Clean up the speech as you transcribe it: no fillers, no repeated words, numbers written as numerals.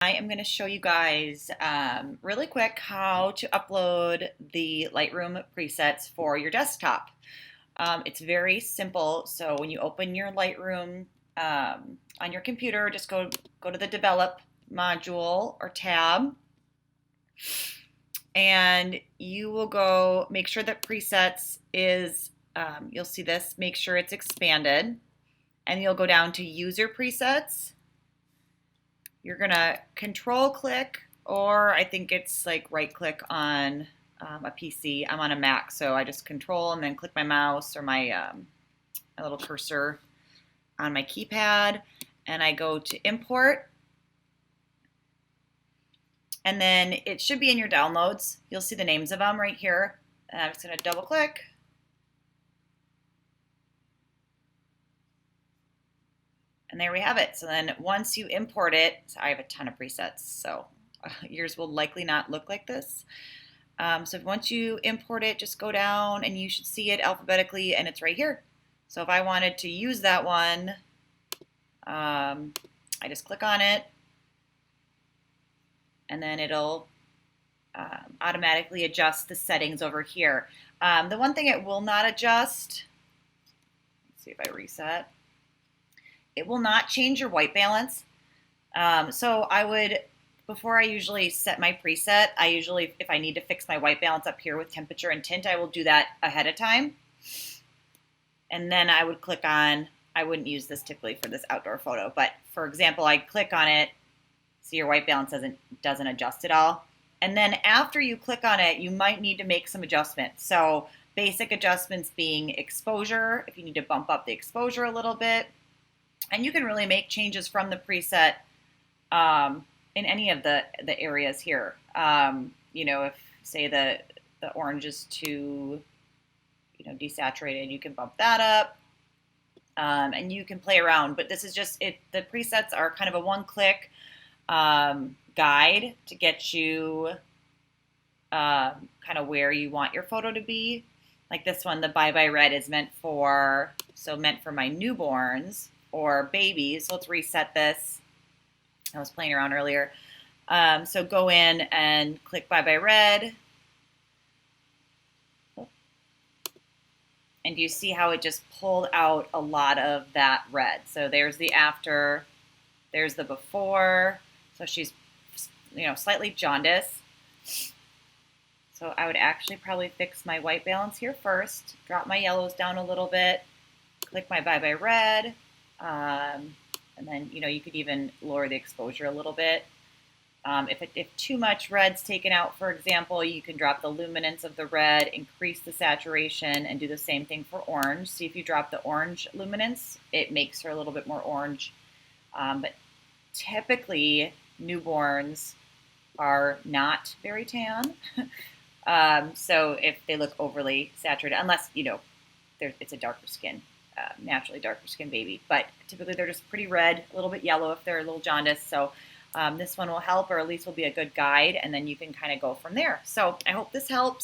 I am going to show you guys really quick how to upload the Lightroom presets for your desktop. It's very simple. So when you open your Lightroom on your computer, just go to the Develop module or tab, and you will go make sure that presets is, you'll see this, make sure it's expanded, and you'll go down to User Presets. You're gonna control click, or I think it's like right click on a PC. I'm on a Mac, so I just control and then click my mouse or my little cursor on my keypad, and I go to import. And then it should be in your downloads. You'll see the names of them right here. And I'm just gonna double click. And there we have it. So then once you import it, so I have a ton of presets, so yours will likely not look like this. So once you import it, just go down and you should see it alphabetically, and it's right here. So if I wanted to use that one, I just click on it, and then it'll automatically adjust the settings over here. The one thing it will not adjust, let's see if I reset, it will not change your white balance. So I would, before I usually set my preset, I usually, if I need to fix my white balance up here with temperature and tint, I will do that ahead of time. And then I would click on, I wouldn't use this typically for this outdoor photo, but for example, I click on it, so your white balance doesn't adjust at all. And then after you click on it, you might need to make some adjustments. So basic adjustments being exposure, if you need to bump up the exposure a little bit. And you can really make changes from the preset in any of the areas here. You know, if say the orange is too, desaturated, you can bump that up, and you can play around. But this is just it. The presets are kind of a one-click guide to get you kind of where you want your photo to be. Like this one, the Bye Bye Red is meant for my newborns or babies. So let's reset this. I was playing around earlier. So go in and click Bye Bye Red. And you see how it just pulled out a lot of that red. So there's the after, there's the before. So she's, slightly jaundiced. So I would actually probably fix my white balance here first, drop my yellows down a little bit, click my Bye Bye Red. And then, you could even lower the exposure a little bit. If too much red's taken out, for example, you can drop the luminance of the red, increase the saturation, and do the same thing for orange. See if you drop the orange luminance, it makes her a little bit more orange. But typically, newborns are not very tan. So if they look overly saturated, unless, it's a darker skin. Naturally darker skin baby, but typically they're just pretty red, a little bit yellow if they're a little jaundiced. So this one will help, or at least will be a good guide, and then you can kind of go from there. So I hope this helps.